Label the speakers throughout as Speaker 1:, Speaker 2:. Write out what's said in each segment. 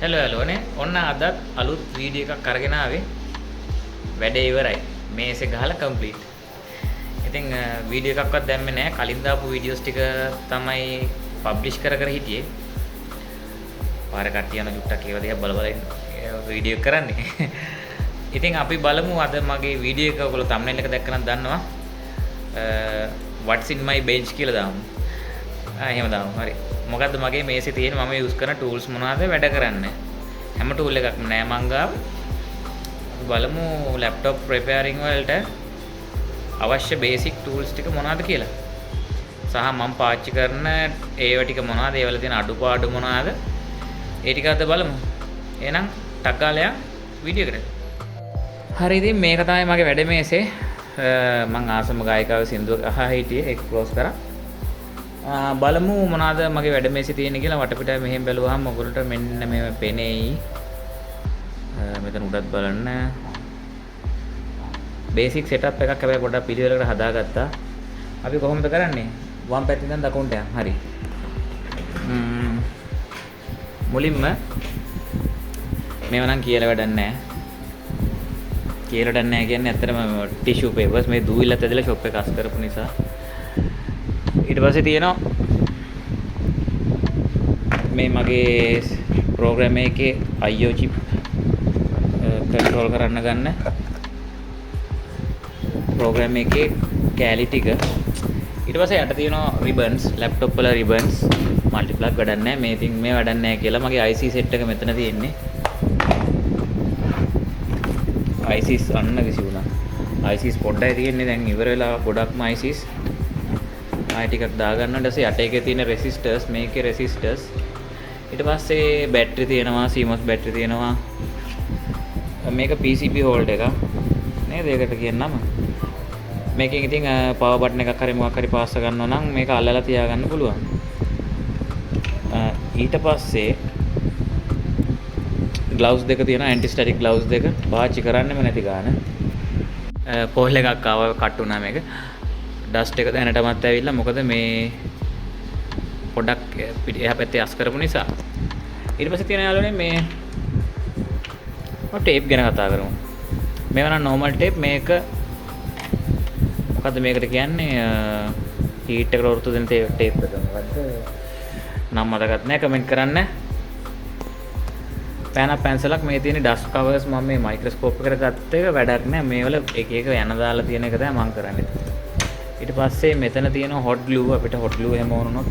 Speaker 1: Hello නේ ඔන්න අදත් අලුත් වීඩියෝ එකක් අරගෙන ආවේ. වැඩේ ඉවරයි. මේසෙ ගහලා කම්ප්ලීට්. ඉතින් වීඩියෝ එකක්වත් දැම්මේ නැහැ. කලින් දාපු වීඩියෝස් ටික තමයි පබ්ලිෂ් කර හිටියේ. පාර කට්ටිය යන චුට්ටක් ඒව දිහා බල බල වීඩියෝ කරන්නේ. ඉතින් අපි බලමු අද මගේ වීඩියෝ එක ඔයගොල්ලෝ thumbnail එක දැක්කනම් දන්නවා. what's in my bench කියලා දාමු. එහෙම දාමු. හරි. මොකද්ද මගේ මේසෙ තියෙන මම යූස් කරන ටූල්ස් මොනවද වැඩ කරන්නේ? හැම ටූල් එකක්ම නෑ මං ගාව. බලමු ලැප්ටොප් ප්‍රිපෙයාරින් වලට අවශ්‍ය බේසික් ටූල්ස් ටික මොනවද කියලා. සහ මම පාවිච්චි කරන ඒව ටික මොනවද? ඒවල තියෙන අඩුපාඩු මොනවද? ඒ ටික අද බලමු. එහෙනම් ටක් ගාලා වීඩියෝ එකට. හරි ඉතින් මේක තමයි මගේ වැඩ මේසේ. මං ආසම ගායිකාව සින්දුව අහා හිටියේ ඒක ක්ලෝස් කරා. බලමු මොනවාද මගේ වැඩ මේසෙ තියෙන්නේ කියලා වටපිට මෙහෙම බැලුවාම ඔයගොල්ලන්ට මෙන්න මේ පෙනෙයි. මෙතන උඩත් බලන්න. බේසික් සෙටප් එකක් හැබැයි පොඩ්ඩක් පිළිවෙලකට හදාගත්තා. අපි කොහොමද කරන්නේ? වම් පැත්තෙන් ඉඳන් දකුණට යන්න. හරි. මුලින්ම මේව නම් කියලා වැඩක් නැහැ. කියලා වැඩක් නැහැ කියන්නේ ඇත්තටම ටිෂු පේපර්ස් මේ දූවිල්ලත් ඇදලා ෂොප් එක අස් කරපු නිසා. ඊට පස්සේ තියෙනවා මේ මගේ ප්‍රෝග්‍රෑම් එකේ IO chip කන්ට්‍රෝල් කරන්න ගන්න ප්‍රෝග්‍රෑම් එකේ කැලි ටික. ඊට පස්සේ යට තියෙනවා ribbons ලැප්ටොප් වල ribbons මල්ටිප්ලග් වැඩක් නැහැ මේ ඉතින් මේ වැඩක් නැහැ කියලා මගේ IC set එක මෙතන තියෙන්නේ. ICs අන්න කිසි වුණා. ICs පොඩ්ඩයි තියෙන්නේ දැන් ඉවර වෙලා ගොඩක්ම ICs ආයෙ ටිකක් දාගන්න. ඊට පස්සේ යට එකේ තියෙන රෙසිස්ටර්ස් මේකේ රෙසිස්ටර්ස්. ඊට පස්සේ බැටරි තියෙනවා CMOS බැටරි තියෙනවා. මේක PCB හෝල්ඩ් එක නේද? ඒකට කියන්නම. මේකෙන් ඉතින් පවර් බටන් එකක් හරි මොකක් හරි පාස්ස ගන්නවා නම් මේක අල්ලලා තියාගන්න පුළුවන්. ඊට පස්සේ ග්ලව්ස් දෙක තියෙනවා ඇන්ටි ස්ටැටික් ග්ලව්ස් දෙක. පාවිච්චි කරන්නෙම නැති ගාන. පෝල් එකක් ආව කට් වුණා මේක. ඩස්ට් එක දැනටමත් ඇවිල්ලා මොකද මේ පොඩක් එහා පැත්තේ අස් කරපු නිසා. ඊට පස්සේ තියෙන යාළුවනේ මේ ටේප් ගැන කතා කරමු. මේවා නම් normal tape මේක මොකද්ද මේකට කියන්නේ හීට් එකට වෘතු දෙන ටේප් එක මොකද්ද නම් මතකත් නැහැ කමෙන්ට් කරන්න. පෑන පැන්සලක් මේ තියෙන ඩස්ට් කවර්ස් මම මේ මයික්‍රොස්කෝප් එකට ගත්ත එක වැඩක් නැහැ. මේවල එක එක යන දාලා තියෙන එක තමයි මම කරන්නේ. ඊට පස්සේ මෙතන තියෙන hot glue අපිට hot glue එහෙම වුණොත්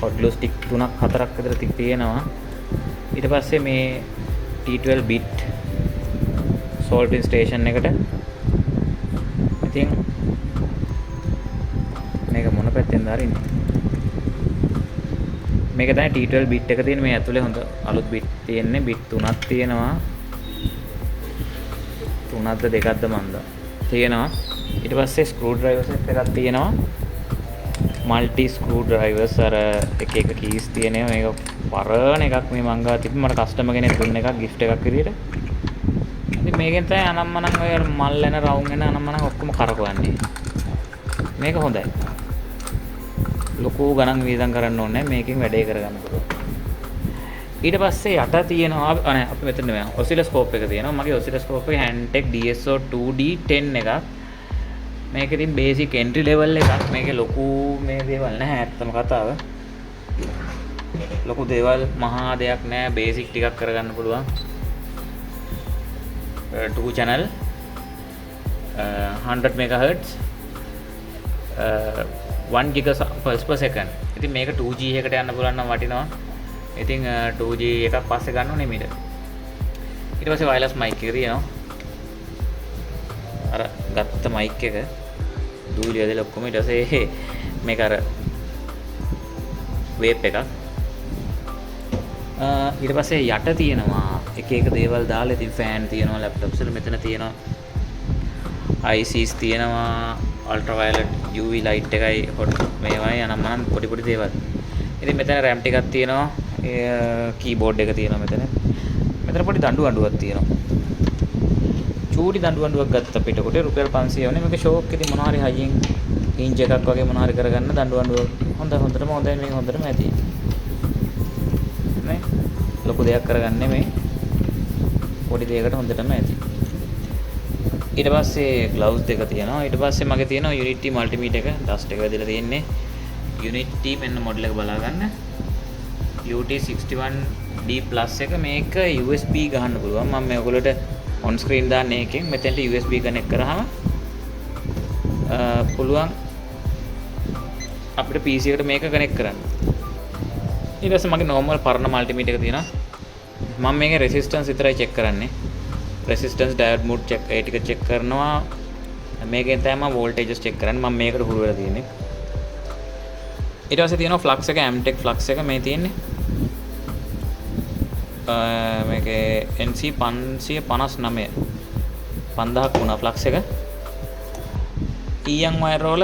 Speaker 1: hot glue stick 3ක් 4ක් විතර තියෙනවා. ඊට පස්සේ මේ T12 bit solving station එකට ඉතින් මේක මොන පැත්තෙන්ද අරින්නේ? මේක තමයි T12 bit එක තියෙන මේ ඇතුලේ හොඳ අලුත් bit තියෙන්නේ bit 3ක් තියෙනවා. 3ක්ද 2ක්ද මන්ද තියෙනවා. ඊට පස්සේ ස්ක්‍රූ ඩ්‍රයිවර් සෙට් එකක් තියෙනවා. මල්ටි ස්ක්‍රූ ඩ්‍රයිවර්ස් අර එක එක කීස් තියෙනවා. මේක පරණ එකක් මේ මං ගාව තිබ්බ මට කස්ටමර් කෙනෙක් දුන්න එකක් gift එකක් විදියට. ඉතින් මේකෙන් තමයි අනම්මනම් ඔය මල් එන රවුම් එන අනම්මනම් ඔක්කොම කරකවන්නේ. මේක හොඳයි. ලොකු ගණන් වියදම් කරන්න ඕනේ නැහැ. මේකෙන් වැඩේ කරගන්න පුළුවන්. ඊට පස්සේ යට තියෙනවා අනේ අපි මෙතන නෙමෙයි ඔසිලොස්කෝප් එක තියෙනවා. මගේ ඔසිලොස්කෝප් එක Handtech DSO 2D10 එකක්. මේක ඉතින් බේසික් එන්ට්‍රි ලෙවල් එකක්. මේකේ ලොකු මේ දේවල් නැහැ ඇත්තම කතාව. ලොකු දේවල් මහා දෙයක් නැහැ. බේසික් ටිකක් කරගන්න පුළුවන්. 2 channel 100 MHz 1 GHz per second. ඉතින් මේක 2G එකකට යන්න පුළුවන් නම් වටිනවා. ඉතින් 2G එකක් පස්සේ ගන්න ඕනේ මීට. ඊට පස්සේ වයර්ලස් මයික් එක තියෙනවා. අර ගත්ත මයික් එක දූවිලි ඇදලා ඔක්කොම ඊට පස්සේ මේක අර වේප් එකක්. ඊට පස්සේ යට තියෙනවා එක එක දේවල් දාලා ඉතින් ෆෑන් තියෙනවා ලැප්ටොප්ස් වල මෙතන තියෙනවා ICs තියෙනවා අල්ට්‍රාවයලට් UV ලයිට් එකයි හොට් මේවයි අනම්මනම් පොඩි පොඩි දේවල්. ඉතින් මෙතන RAM ටිකක් තියෙනවා. කීබෝඩ් එක තියෙනවා මෙතන. මෙතන පොඩි දඬු අඬුවක් තියෙනවා. චූටි දඬු අඬුවක් ගත්ත පිටකොට රුපියල් 500 වනේ. මේක ෂෝක් එකේ මොනවා හරි හයියෙන් හින්ජ් එකක් වගේ මොනවා හරි කරගන්න දඬු අඬුව හොඳටම හොඳයි මේක හොඳටම ඇති. නේ ලොකු දෙයක් කරගන්නේ මේ පොඩි දෙයකට හොඳටම ඇති. ඊට පස්සේ ග්ලව්ස් දෙක තියෙනවා. ඊට පස්සේ මගේ තියෙනවා Unity Multimedia එක dust එක වැදලා තියෙන්නේ. Unity මෙන්න මොඩල් එක බලා ගන්න. UT61D Plus එක මේක USB ගහන්න පුළුවන්. මම මේ ඔයගොල්ලෝට on screen දාන්නේ එකෙන් මෙතෙන්ට USB connect කරාම පුළුවන් අපිට PC එකට මේක connect කරන්න. ඊට පස්සේ මගේ normal පරණ multimeter එක තියෙනවා. මම මේකේ resistance විතරයි check කරන්නේ. resistance diode mode check ඒ ටික check කරනවා. මේකෙන් තමයි මම voltages check කරන්නේ. මම මේකට හුරු වෙලා තියෙන්නේ. ඊට පස්සේ තියෙනවා flux එක Amtech flux එක මේ තියෙන්නේ. මේකේ NC 559 5000ක් වුණා flux එක. EN wire roll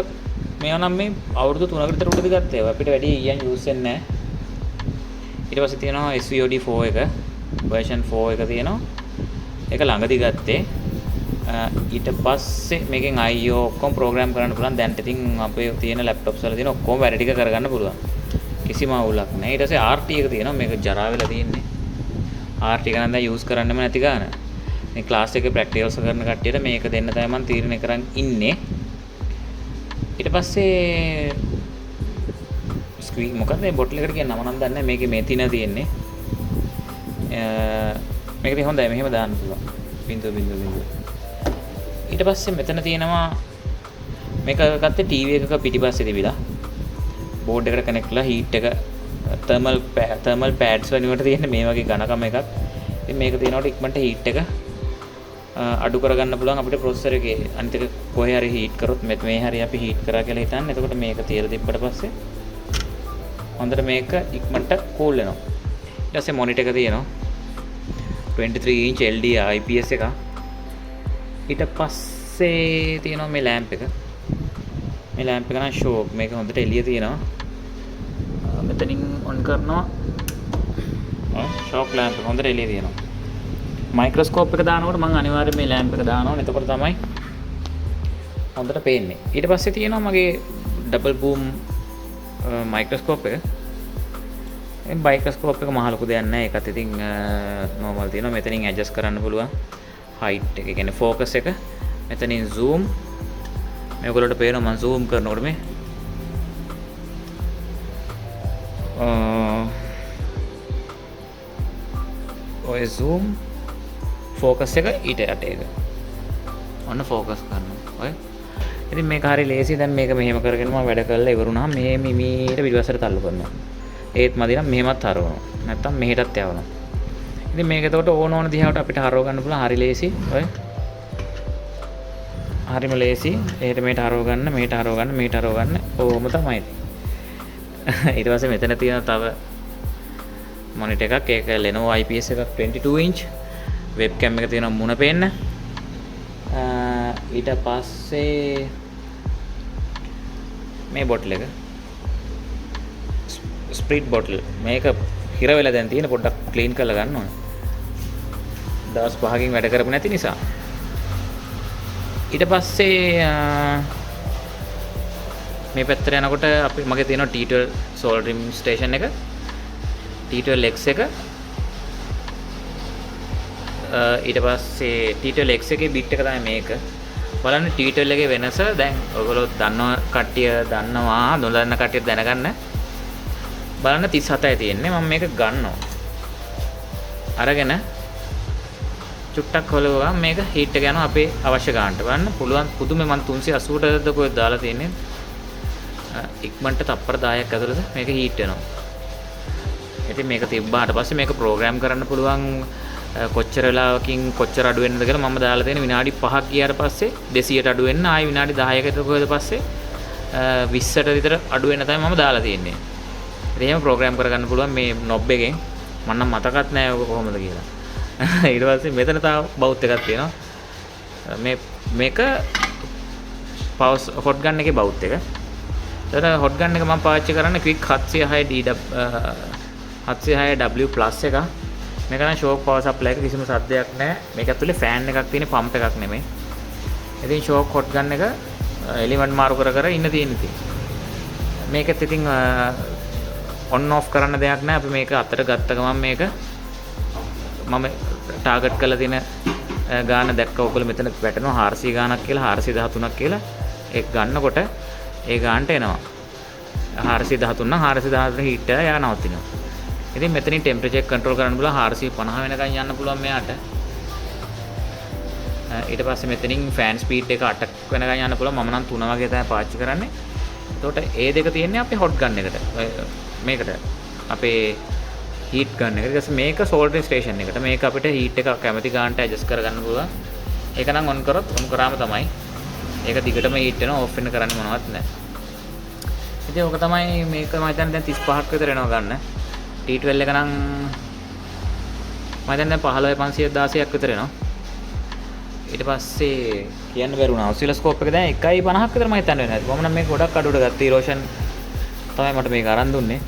Speaker 1: මේවා නම් මේ අවුරුදු 3කට විතර උඩදී ගත්තා. අපිට වැඩි EN use වෙන්නේ නැහැ. ඊට පස්සේ තියෙනවා SVOD 4 එක version 4 එක තියෙනවා. ඒක ළඟදී ගත්තේ. ඊට පස්සේ මේකෙන් IO ඔක්කොම ප්‍රෝග්‍රෑම් කරන්න පුළුවන්. දැන් ඉතින් අපේ තියෙන ලැප්ටොප්ස් වල තියෙන ඔක්කොම වැඩ ටික කරගන්න පුළුවන්. කිසිම අවුලක් නැහැ. ඊට පස්සේ RT එක තියෙනවා. මේක ජරා වෙලා තියෙන්නේ. RT එක නම් දැන් යූස් කරන්නෙම නැති ගාන. මේ ක්ලාස් එකේ ප්‍රැක්ටිකල්ස් කරන කට්ටියට මේක දෙන්න තමයි මම තීරණය කරන් ඉන්නේ. ඊට පස්සේ ස්ක්‍රීන් මොකක්ද මේ බොටල් එකට කියන නම නම් දන්නේ නැහැ. මේකේ මේ තින තියෙන්නේ. මේක ඉතින් හොඳයි. මෙහෙම දාන්න පුළුවන්. බින්දුව. ඊට පස්සේ මෙතන තියෙනවා මේක ගත්තේ ටීවී එකක පිටිපස්සේ තිබිලා බෝඩ් එකට කනෙක්ට් කරලා හීට් එක thermal pads වෙනුවට තියෙන මේ වගේ ඝනකම එකක්. ඉතින් මේක තියෙනකොට ඉක්මනට හීට් එක අඩු කරගන්න පුළුවන් අපිට ප්‍රොසෙසර් එකේ. අනිත් එක කොහේ හරි හීට් කරොත් මේ හරි අපි හීට් කරා කියලා හිතන්න. එතකොට මේක තියලා තිබ්බට පස්සේ හොඳට මේක ඉක්මනට කූල් වෙනවා. ඊට පස්සේ මොනිටර් එක තියෙනවා 23 inch LD IPS එක. ඊට පස්සේ තියෙනවා මේ ලැම්ප් එක. මේ ලැම්ප් එක නම් ෂෝක්. මේක හොඳට එළිය තියෙනවා. මෙතනින් ඔන් කරනවා. ෂෝක් ලැම්ප් එක හොඳට එළිය තියෙනවා. මයික්‍රොස්කෝප් එක දානකොට මම අනිවාර්යයෙන් මේ ලැම්ප් එක දානවා. එතකොට තමයි හොඳට පේන්නේ. ඊට පස්සේ තියෙනවා මගේ ඩබල් බූම් මයික්‍රොස්කෝප් එක. මේ මයික්‍රොස්කෝප් එක මහ ලොකු දෙයක් නෑ. ඒකත් ඉතින් normal තියෙනවා. මෙතනින් adjust කරන්න පුළුවන් height එක. ඒ කියන්නේ focus එක. මෙතනින් zoom. මේගොල්ලන්ට පේනවා මම zoom කරනකොට මේ ඔය zoom focus එක ඊට යට එක. ඔන්න focus කරනවා. ඔය. ඉතින් මේක හරිය ලේසි. දැන් මේක මෙහෙම කරගෙන මම වැඩ කරලා ඉවරුනහම මේ මිමීට පිටිපස්සට තල්ලු කරනවා. ඒත් මදි නම් මෙහෙමත් හරවනවා. නැත්තම් මෙහෙටත් යවනවා. ඉතින් මේක එතකොට ඕන දිහාවට අපිට හරව ගන්න පුළුවන්. හරි ලේසි. ඔය. හරිම ලේසි. එහෙට මෙහෙට හරව ගන්න, මෙහෙට හරව ගන්න, මෙහෙට හරව ගන්න. ඕම තමයි. ඊට පස්සේ මෙතන තියෙන තව මොනිටර් එකක්. ඒක Lenovo IPS එකක් 22 inch. webcam එක තියෙනවා මුණ පේන්න. ඊට පස්සේ මේ බොටල් එක ස්ප්‍රිට් බොටල්. මේක හිර වෙලා දැන් තියෙන පොඩ්ඩක් ක්ලීන් කරලා ගන්න ඕනේ. දවස් 5කින් වැඩ කරපු නැති නිසා. ඊට පස්සේ මේ පැත්තට යනකොට අපි මගේ තියෙන T12 soldering station එක T12X එක. ඊට පස්සේ T12X එකේ bit එක තමයි මේක. බලන්න T12 එකේ වෙනස දැන් ඔයගොල්ලෝ දන්නව කට්ටිය දන්නවා, නොදන්න කට්ටිය දැනගන්න. බලන්න 37යි තියෙන්නේ. මම මේක ගන්නවා. අරගෙන චුට්ටක් හොලවගම මේක හීට් එක යනවා අපේ අවශ්‍ය ගන්නට. බලන්න පුළුවන් පුදුමේ මම 380ටද කොහෙද දාලා තියෙන්නේ. ඉක්මනට තප්පර 10ක් ඇතුළත මේක හීට් වෙනවා. ඉතින් මේක තිබ්බාට පස්සේ මේක ප්‍රෝග්‍රෑම් කරන්න පුළුවන් කොච්චර වෙලාවකින් කොච්චර අඩු වෙන්නද කියලා මම දාලා තියෙන විනාඩි 5ක් ගියාට පස්සේ 200ට අඩු වෙන්න ආයි විනාඩි 10කට කොහෙද පස්සේ 20ට විතර අඩු වෙන්න තමයි මම දාලා තියෙන්නේ. ඉතින් එහෙම ප්‍රෝග්‍රෑම් කරගන්න පුළුවන් මේ නොබ් එකෙන්. මම නම් මතකත් නැහැ ඔක කොහොමද කියලා. ඊට පස්සේ මෙතන තව බවුත් එකක් තියෙනවා. මේක පවර් හොට් ගන් එකේ බවුත් එක. එතන හොට් ගන් එක මම පාවිච්චි කරන්නේ ක්වික් 706W plus එක. මේක නම් ෂෝක් පවර් සප්ලයි එක. කිසිම සද්දයක් නැහැ. මේක ඇතුලේ ෆෑන් එකක් තියෙන, පම්ප් එකක් නෙමෙයි. ඉතින් ෂෝක් හොට් ගන් එක එලිමන්ට් මාරු කර කර ඉන්න තියෙන ඉතින්. මේකත් ඉතින් ඔන් ඔෆ් කරන්න දෙයක් නැහැ. අපි මේක අතට ගත්ත ගමන් මේක මම ටාගට් කරලා තියෙන ගාන දැක්ක ඔයගොල්ලෝ මෙතන වැටෙනවා 400 ගානක් කියලා 413ක් කියලා ඒක ගන්නකොට ඒ ගානට එනවා 413 නම් 414 හීට් එක යා නවතිනවා. ඉතින් මෙතනින් ටෙම්පරේචර් කන්ට්‍රෝල් කරන්න පුළුවන් 450 වෙනකන් යන්න පුළුවන් මෙයාට. ඊට පස්සේ මෙතනින් ෆෑන් ස්පීඩ් එක 8ක් වෙනකන් යන්න පුළුවන්. මම නම් 3 වගේ තමයි පාවිච්චි කරන්නේ. එතකොට ඒ දෙක තියෙන්නේ අපේ හොට් ගන්න එකට. මේකට අපේ හීට් ගන්න එකට. ඊට පස්සේ මේක සෝල්ඩරින් ස්ටේෂන් එකට. මේක අපිට හීට් එක කැමති ගානට ඇඩ්ජස්ට් කරගන්න පුළුවන්. ඒක නම් ඔන් කරොත් ඔන් කරාම තමයි. ඒක දිගටම හීට් වෙනවා ඕෆ් වෙන්න කරන්නේ මොනවත් නැහැ. ඉතින් ඕක තමයි මේක මම හිතන්නේ දැන් 35ක් විතර එනවා ගන්න. T12 එක නම් මම දැන් 15516ක් විතර එනවා. ඊට පස්සේ කියන්න බැරි වුණා. ඔසිලොස්කෝප් එක දැන් 1.50ක් විතර මම හිතන්නේ වෙනවා. මම නම් මේක ගොඩක් අඩුවට ගත්තා. ඊරෝෂන් තමයි මට මේක අරන් දුන්නේ.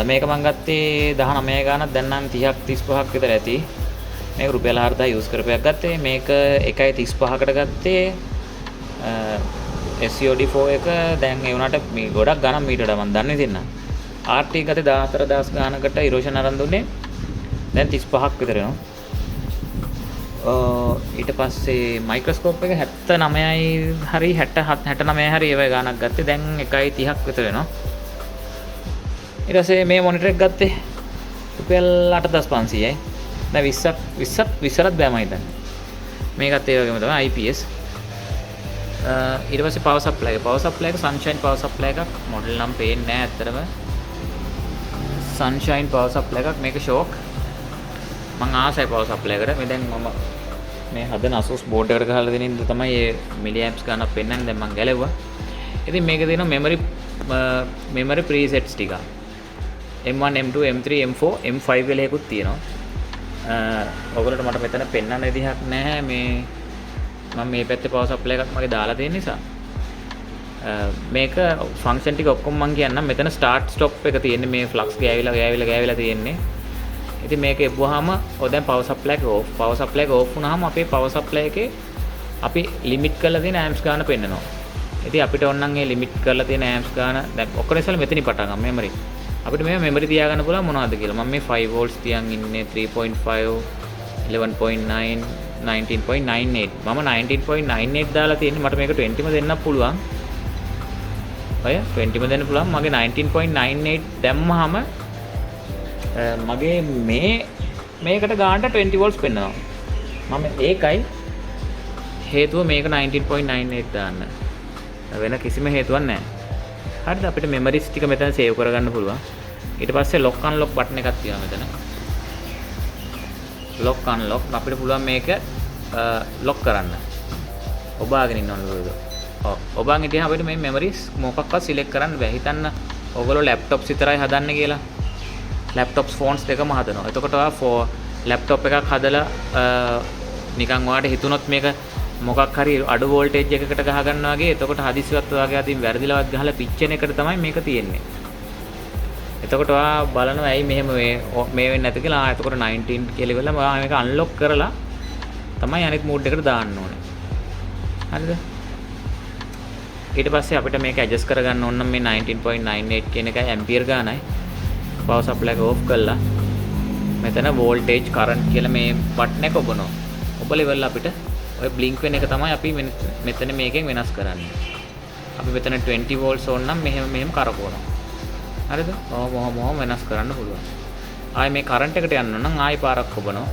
Speaker 1: මේක මම ගත්තේ 19 ගානක් දැන් නම් 30ක් 35ක් විතර ඇති. මේක රුපියල් 4000 යූස් කරපයක් ගත්තේ. මේක 1.35කට ගත්තේ. SCOD4 එක දැන් ඒ වුණාට මේ ගොඩක් ගණන් මීටරට මම දන්නේ තින්න. RT ගත්තේ 14000 ගානකට ඉරෝෂන් අරන් දුන්නේ. දැන් 35ක් විතර එනවා. ඊට පස්සේ මයික්‍රොස්කෝප් එක 79යි හරි 69 හරි ඒ වගේ ගානක් ගත්තේ. දැන් 1.30ක් විතර එනවා. ඊට පස්සේ මේ මොනිටර් එක ගත්තේ රුපියල් 8500යි. දැන් 20ක් බෑ මම හිතන්නේ. මේකත් ඒ වගේම තමයි IPS. ඊට පස්සේ පවර් සප්ලයි එක සන්ෂයින් පවර් සප්ලයි එකක් මොඩල් නම් පේන්නේ නැහැ ඇත්තටම. සන්ෂයින් පවර් සප්ලයි එකක් මේක ෂෝක්. මම ආසයි පවර් සප්ලයි එකට. මේ දැන් මම මේ හදන Asus බෝඩ් එකට ගහලා දෙන ඉඳ තමයි මේ මිලි ඇම්ප්ස් ගන්නක් පෙන්නන්නේ. දැන් මම ගැලෙව්වා. ඉතින් මේකේ තියෙනවා මෙමරි ප්‍රීසෙට්ස් ටික. M1 M2 M3 M4 M5 කියලා එකකුත් තියෙනවා. ඔයගොල්ලන්ට මට මෙතන පෙන්වන්න විදිහක් නැහැ. මම මේ පැත්තේ පවර් සප්ලයි එකක් මගේ දාලා තියෙන නිසා මේක ෆන්ක්ෂන් ටික ඔක්කොම මම කියන්නම්. මෙතන ස්ටාර්ට් ස්ටොප් එක තියෙන්නේ. මේ ෆ්ලක්ස් ගෑවිලා තියෙන්නේ. ඉතින් මේක එපුවාම දැන් පවර් සප්ලයි එක ඕෆ්. පවර් සප්ලයි එක ඕෆ් වුණාම අපේ පවර් සප්ලයි එකේ අපි ලිමිට් කරලා තියෙන ඇම්ප්ස් ගාන පෙන්නනවා. ඉතින් අපිට ඕනනම් ඒ ලිමිට් කරලා තියෙන ඇම්ප්ස් ගාන දැන් ඔක්කොම ඉස්සෙල්ලා මෙතනින් පටන් ගන්න මෙමරි. අපිට මේ මෙමරි තියාගන්න පුළුවන් මොනවද කියලා. මම මේ 5 volts තියන් ඉන්නේ 3.5 11.9 19.98 මම 19.98 දාලා තියෙන්නේ. මට මේක 20ම දෙන්නත් පුළුවන්. ඔය 20ම දෙන්න පුළුවන්. මගේ 19.98 දැම්මහම මගේ මේකට ගානට 20 volts පෙන්නනවා. මම ඒකයි හේතුව මේක 19.98 දාන්න. වෙන කිසිම හේතුවක් නැහැ. හරිද? අපිට මෙමරිස් ටික මෙතන සේව් කරගන්න පුළුවන්. ඊට පස්සේ lock unlock button එකක් තියෙනවා මෙතන. lock unlock අපිට පුළුවන් මේක lock කරන්න. ඔබාගෙන ඉන්න ඕනද? ඔව්. ඔබාගෙන ඉතින් අපිට මේ memories මොකක්වත් select කරන්න බෑ. හිතන්න ඔයගොල්ලෝ laptops විතරයි හදන්නේ කියලා. laptops phones දෙකම හදනවා. එතකොට ඔයා laptop එකක් හදලා නිකන් ඔයාලට හිතුනොත් මේක මොකක් හරි අඩු voltage එකකට ගහ ගන්නවා වගේ. එතකොට හදිසියවත් ඔයාගේ අතින් වැරදිලවත් ගහලා පිච්චෙන එකට තමයි මේක තියෙන්නේ. එතකොට ඔයා බලනවා ඇයි මෙහෙම මේ වෙන්නේ නැති කියලා. එතකොට 19 කියලා ඉවරලා ඔයා මේක අන්ලොක් කරලා තමයි අනිත් මෝඩ් එකට දාන්න ඕනේ. හරිද? ඊට පස්සේ අපිට මේක ඇඩ්ජස්ට් කරගන්න ඕන නම් මේ 19.98 කියන එකයි ඇම්පියර් ගානයි. පවර් සප්ලයි එක ඕෆ් කරලා මෙතන වෝල්ටේජ් කරන්ට් කියලා මේ බටන් එක ඔබනවා. ඔබලා ඉවරලා අපිට ඔය බ්ලින්ක් වෙන එක තමයි අපි මෙතන මේකෙන් වෙනස් කරන්නේ. අපි මෙතන 20 volts ඕන නම් මෙහෙම කරකවනවා. හරිද? ඔහොම වෙනස් කරන්න පුළුවන්. ආයේ මේ කරන්ට් එකට යන්න නම් ආයෙ පාරක් ඔබනවා.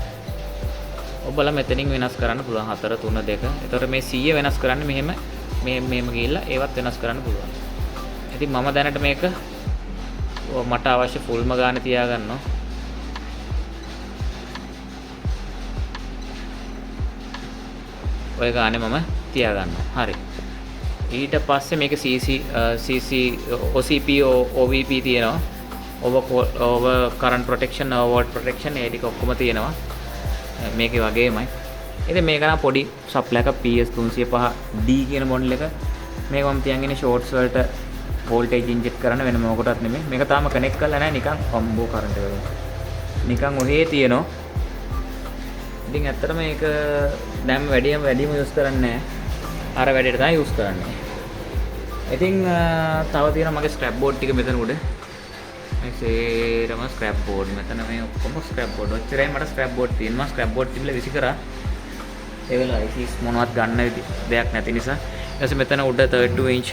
Speaker 1: ඔබලා මෙතනින් වෙනස් කරන්න පුළුවන් 4 3 2. එතකොට මේ 100 වෙනස් කරන්න මෙහෙම ගිහිල්ලා ඒවත් වෙනස් කරන්න පුළුවන්. ඉතින් මම දැනට මේක මට අවශ්‍ය ෆුල්ම ගානේ තියාගන්නවා. ඔය ගානේ මම තියාගන්නවා. හරි. ඊට පස්සේ මේක CC OCP OVP තියෙනවා. over current protection volt protection ඒ ටික ඔක්කොම තියෙනවා. මේකේ වගේමයි. ඉතින් මේක නම් පොඩි සප්ලයි එකක් PS305D කියන මොඩල් එක. මේක මම තියන් ඉන්නේ ෂෝට්ස් වලට වෝල්ටේජ් ඉන්ජෙක්ට් කරන්න වෙන මොකටවත් නෙමෙයි. මේක තාම කනෙක්ට් කරලා නැහැ නිකන් කොම්බෝ කරන්ට් එක. නිකන් ඔහේ තියෙනවා. ඉතින් ඇත්තටම මේක දැන් වැඩිම යූස් කරන්නේ නැහැ. අර වැඩේට තමයි යූස් කරන්නේ. ඉතින් තව තියෙනවා මගේ ස්ක්‍රැප් බෝඩ් ටික මෙතන උඩ. මේ සේරම ස්ක්‍රැප් බෝඩ්. මෙතන මේ ඔක්කොම ස්ක්‍රැප් බෝඩ්. ඔච්චරයි මට ස්ක්‍රැප් බෝඩ් තියෙනවා. ස්ක්‍රැප් බෝඩ් තිබිලා විසි කරා. ඒ වෙලාව ICs මොනවත් ගන්න දෙයක් නැති නිසා. ඊට පස්සේ මෙතන උඩ 32 inch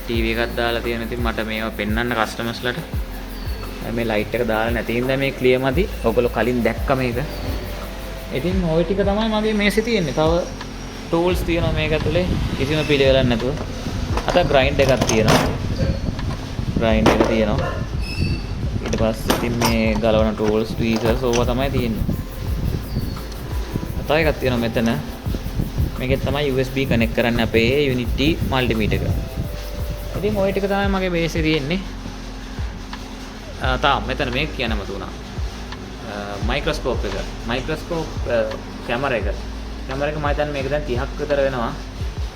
Speaker 1: TV එකක් දාලා තියෙන. ඉතින් මට මේවා පෙන්වන්න කස්ටමර්ස්ලාට මේ ලයිට් එක දාලා නැති හින්දා මේ ක්ලියර් මදි. ඔයගොල්ලෝ කලින් දැක්ක මේක. ඉතින් ওই ටික තමයි මගේ මේසෙ තියෙන්නේ. තව ටූල්ස් තියෙනවා මේක ඇතුලේ කිසිම පිළිවෙලක් නැතුව. අත ග්‍රයින්ඩ් එකක් තියෙනවා. ග්‍රයින්ඩ් එක තියෙනවා. ඊට පස්සේ ඉතින් මේ ගලවන ටූල්ස් ට්වීසර්ස් ඕවා තමයි තියෙන්නේ. තව එකක් තියෙනවා මෙතන. මේකෙන් තමයි USB කනෙක්ට් කරන්න අපේ Unity මල්ටිමීටර් එක. ඉතින් ওই ටික තමයි මගේ බේස් එකේ තියෙන්නේ. මෙතන මේක කියන්නම තුණා. මයික්‍රොස්කෝප් එක. මයික්‍රොස්කෝප් කැමරා එක. කැමරා එක මම හිතන්නේ මේක දැන් 30ක් විතර වෙනවා.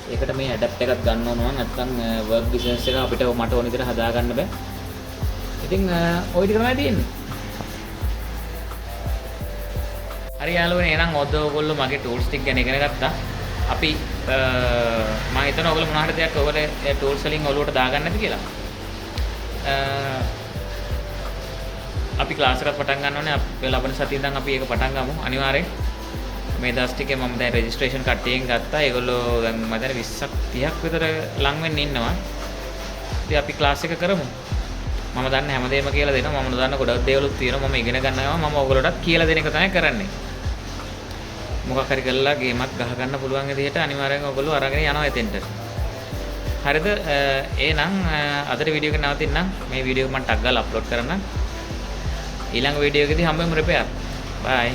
Speaker 1: ඒකට මේ ඇඩැප්ටර් එකක් ගන්න ඕනවා. නැත්නම් වර්ක් බිස්නස් එක අපිට මට ඕන විදිහට හදා ගන්න බෑ. ඉතින් ওই ටික තමයි තියෙන්නේ. හරි යාළුවනේ එහෙනම් ඔයගොල්ලෝ මගේ ටූල්ස් ටික ගැන ඉගෙන ගත්තා. අපි මම හිතනවා ඔයගොල්ලෝ මොනවා හරි දෙයක් ඔයගොල්ලෝ ඒ ටූල්ස් වලින් ඔලුවට දාගන්න නැති කියලා. අපි ක්ලාස් එකක් පටන් ගන්න ඕනේ. අපි ලබන සතියේ ඉඳන් අපි ඒක පටන් ගමු අනිවාර්යෙන්. මේ දවස් ටිකේ මම දැන් රෙජිස්ට්‍රේෂන් කට්ටියෙන් ගත්තා. ඒගොල්ලෝ දැන් මම දැන් 20ක් 30ක් විතර ලං වෙන්න ඉන්නවා. ඉතින් අපි ක්ලාස් එක කරමු. මම දන්න හැමදේම කියලා දෙනවා. මම දන්න ගොඩක් දේවලුත් තියෙනවා. මම ඉගෙන ගන්නවා. මම ඔයගොල්ලෝටත් කියලා දෙන එක තමයි කරන්නේ. මොකක් හරි කරලා ගේමක් ගහ ගන්න පුළුවන් විදිහට අනිවාර්යෙන් ඔයගොල්ලෝ අරගෙන යනවා එතෙන්ට. හරිද? එහෙනම් අදට වීඩියෝ එක නවතින්නම්. මේ වීඩියෝ එක මම ටග් ගාලා අප්ලෝඩ් කරන්නම්. ඊළඟ වීඩියෝ එකේදී හම්බෙමු රිපෙයාර්. බයි.